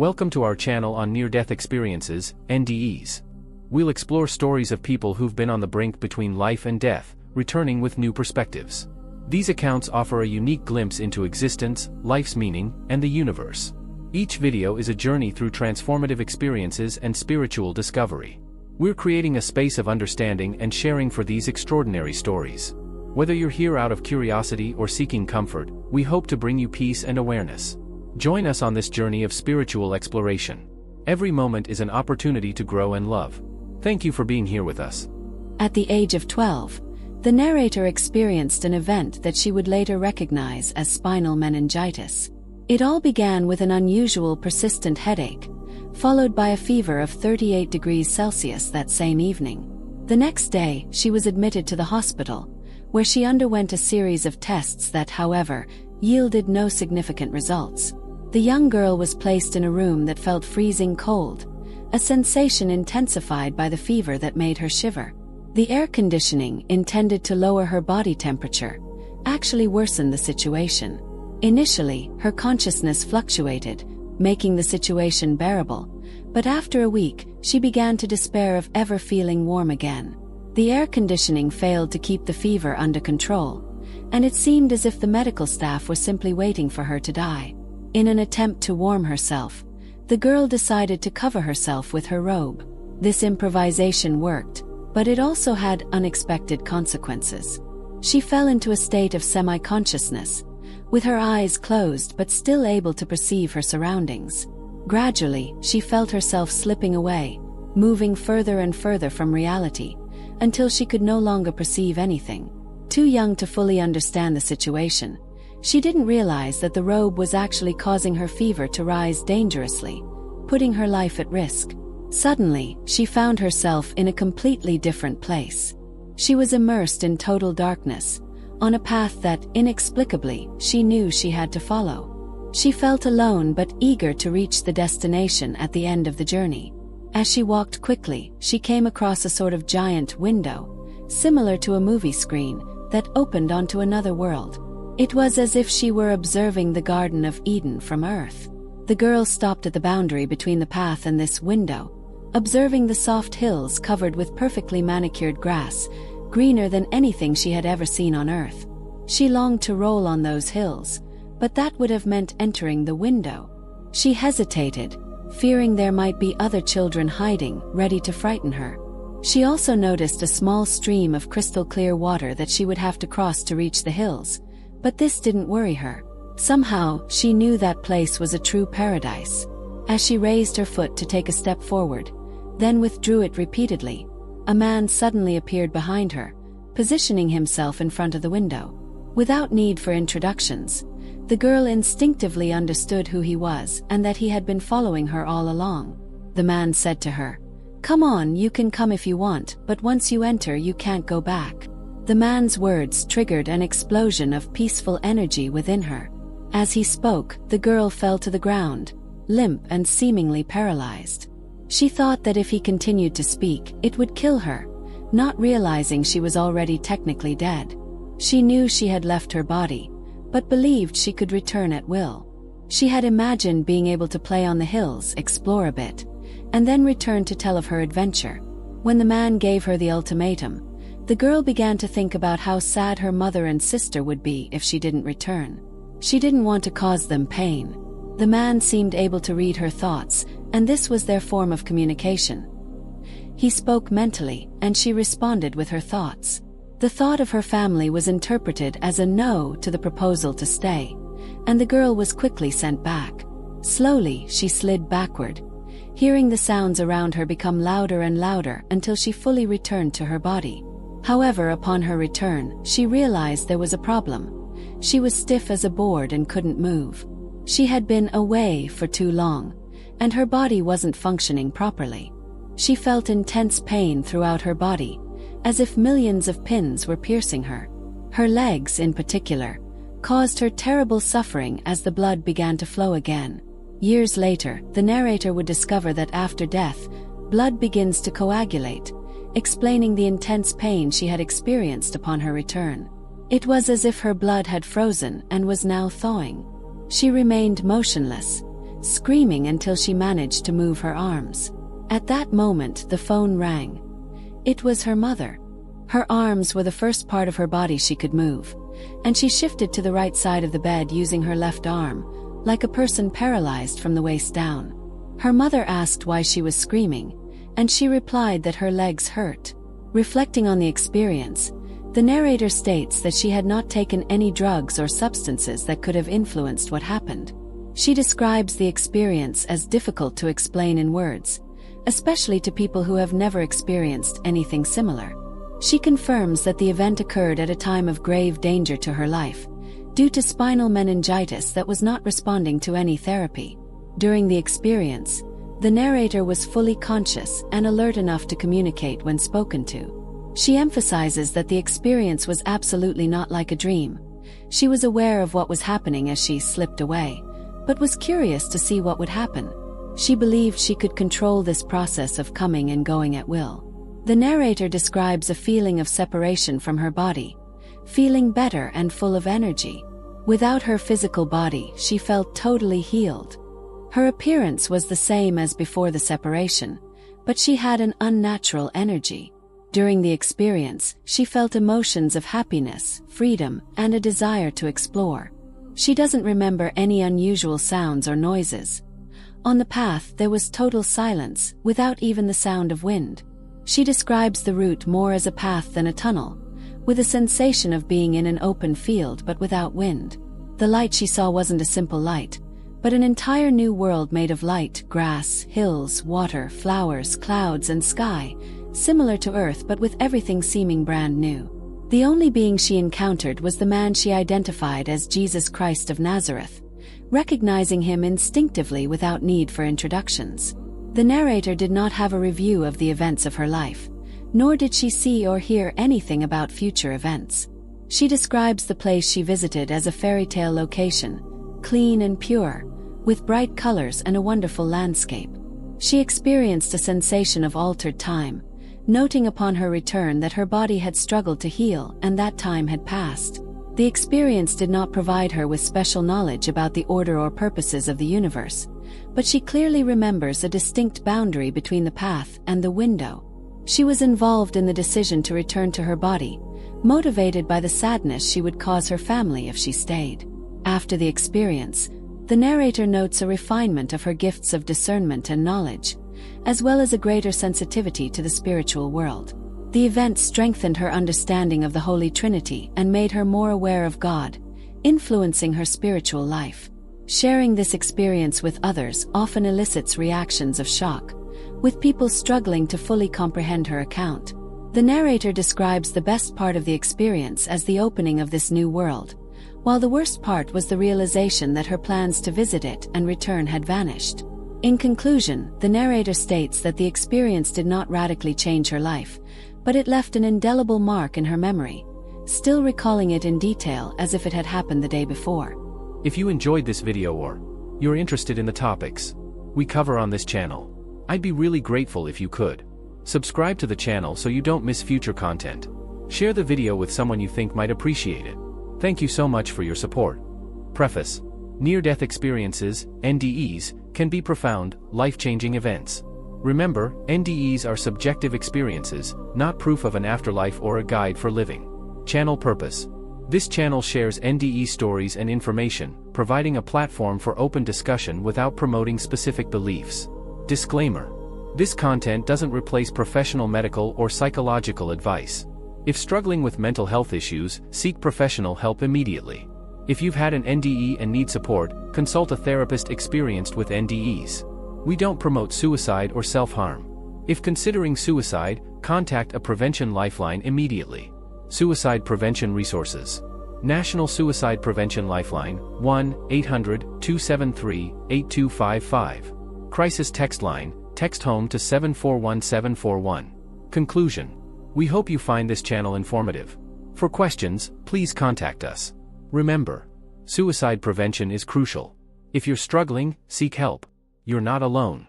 Welcome to our channel on near-death experiences, NDEs. We'll explore stories of people who've been on the brink between life and death, returning with new perspectives. These accounts offer a unique glimpse into existence, life's meaning, and the universe. Each video is a journey through transformative experiences and spiritual discovery. We're creating a space of understanding and sharing for these extraordinary stories. Whether you're here out of curiosity or seeking comfort, we hope to bring you peace and awareness. Join us on this journey of spiritual exploration. Every moment is an opportunity to grow and love. Thank you for being here with us. At the age of 12, the narrator experienced an event that she would later recognize as spinal meningitis. It all began with an unusual persistent headache, followed by a fever of 38 degrees Celsius that same evening. The next day, she was admitted to the hospital, where she underwent a series of tests that, however, yielded no significant results. The young girl was placed in a room that felt freezing cold, a sensation intensified by the fever that made her shiver. The air conditioning, intended to lower her body temperature, actually worsened the situation. Initially, her consciousness fluctuated, making the situation bearable, but after a week, she began to despair of ever feeling warm again. The air conditioning failed to keep the fever under control, and it seemed as if the medical staff were simply waiting for her to die. In an attempt to warm herself, the girl decided to cover herself with her robe. This improvisation worked, but it also had unexpected consequences. She fell into a state of semi-consciousness, with her eyes closed but still able to perceive her surroundings. Gradually, she felt herself slipping away, moving further and further from reality, until she could no longer perceive anything. Too young to fully understand the situation, she didn't realize that the robe was actually causing her fever to rise dangerously, putting her life at risk. Suddenly, she found herself in a completely different place. She was immersed in total darkness, on a path that, inexplicably, she knew she had to follow. She felt alone but eager to reach the destination at the end of the journey. As she walked quickly, she came across a sort of giant window, similar to a movie screen, that opened onto another world. It was as if she were observing the Garden of Eden from Earth. The girl stopped at the boundary between the path and this window, observing the soft hills covered with perfectly manicured grass, greener than anything she had ever seen on Earth. She longed to roll on those hills, but that would have meant entering the window. She hesitated, fearing there might be other children hiding, ready to frighten her. She also noticed a small stream of crystal clear water that she would have to cross to reach the hills, but this didn't worry her. Somehow, she knew that place was a true paradise. As she raised her foot to take a step forward, then withdrew it repeatedly, a man suddenly appeared behind her, positioning himself in front of the window. Without need for introductions, the girl instinctively understood who he was and that he had been following her all along. The man said to her, "Come on, you can come if you want, but once you enter you can't go back." The man's words triggered an explosion of peaceful energy within her. As he spoke, the girl fell to the ground, limp and seemingly paralyzed. She thought that if he continued to speak, it would kill her, not realizing she was already technically dead. She knew she had left her body, but believed she could return at will. She had imagined being able to play on the hills, explore a bit, and then return to tell of her adventure. When the man gave her the ultimatum, the girl began to think about how sad her mother and sister would be if she didn't return. She didn't want to cause them pain. The man seemed able to read her thoughts, and this was their form of communication. He spoke mentally, and she responded with her thoughts. The thought of her family was interpreted as a no to the proposal to stay, and the girl was quickly sent back. Slowly, she slid backward, hearing the sounds around her become louder and louder until she fully returned to her body. However, upon her return, she realized there was a problem. She was stiff as a board and couldn't move. She had been away for too long, and her body wasn't functioning properly. She felt intense pain throughout her body, as if millions of pins were piercing her. Her legs, in particular, caused her terrible suffering as the blood began to flow again. Years later, the narrator would discover that after death, blood begins to coagulate, explaining the intense pain she had experienced upon her return. It was as if her blood had frozen and was now thawing. She remained motionless, screaming until she managed to move her arms. At that moment, the phone rang. It was her mother. Her arms were the first part of her body she could move, and she shifted to the right side of the bed using her left arm, like a person paralyzed from the waist down. Her mother asked why she was screaming, and she replied that her legs hurt. Reflecting on the experience, the narrator states that she had not taken any drugs or substances that could have influenced what happened. She describes the experience as difficult to explain in words, especially to people who have never experienced anything similar. She confirms that the event occurred at a time of grave danger to her life, due to spinal meningitis that was not responding to any therapy. During the experience, the narrator was fully conscious and alert enough to communicate when spoken to. She emphasizes that the experience was absolutely not like a dream. She was aware of what was happening as she slipped away, but was curious to see what would happen. She believed she could control this process of coming and going at will. The narrator describes a feeling of separation from her body, feeling better and full of energy. Without her physical body, she felt totally healed. Her appearance was the same as before the separation, but she had an unnatural energy. During the experience, she felt emotions of happiness, freedom, and a desire to explore. She doesn't remember any unusual sounds or noises. On the path, there was total silence, without even the sound of wind. She describes the route more as a path than a tunnel, with a sensation of being in an open field but without wind. The light she saw wasn't a simple light, but an entire new world made of light, grass, hills, water, flowers, clouds, and sky, similar to Earth but with everything seeming brand new. The only being she encountered was the man she identified as Jesus Christ of Nazareth, recognizing him instinctively without need for introductions. The narrator did not have a review of the events of her life, nor did she see or hear anything about future events. She describes the place she visited as a fairy tale location, clean and pure, with bright colors and a wonderful landscape. She experienced a sensation of altered time, noting upon her return that her body had struggled to heal and that time had passed. The experience did not provide her with special knowledge about the order or purposes of the universe, but she clearly remembers a distinct boundary between the path and the window. She was involved in the decision to return to her body, motivated by the sadness she would cause her family if she stayed. After the experience, the narrator notes a refinement of her gifts of discernment and knowledge, as well as a greater sensitivity to the spiritual world. The event strengthened her understanding of the Holy Trinity and made her more aware of God, influencing her spiritual life. Sharing this experience with others often elicits reactions of shock, with people struggling to fully comprehend her account. The narrator describes the best part of the experience as the opening of this new world, while the worst part was the realization that her plans to visit it and return had vanished. In conclusion, the narrator states that the experience did not radically change her life, but it left an indelible mark in her memory, still recalling it in detail as if it had happened the day before. If you enjoyed this video or you're interested in the topics we cover on this channel, I'd be really grateful if you could subscribe to the channel so you don't miss future content. Share the video with someone you think might appreciate it. Thank you so much for your support. Preface: near-death experiences, NDEs, can be profound, life-changing events. Remember, NDEs are subjective experiences, not proof of an afterlife or a guide for living. Channel purpose: this channel shares NDE stories and information, providing a platform for open discussion without promoting specific beliefs. Disclaimer: this content doesn't replace professional medical or psychological advice. If struggling with mental health issues, seek professional help immediately. If you've had an NDE and need support, consult a therapist experienced with NDEs. We don't promote suicide or self-harm. If considering suicide, contact a prevention lifeline immediately. Suicide prevention resources: National Suicide Prevention Lifeline, 1-800-273-8255. Crisis text line, text HOME to 741741. Conclusion: we hope you find this channel informative. For questions, please contact us. Remember, suicide prevention is crucial. If you're struggling, seek help. You're not alone.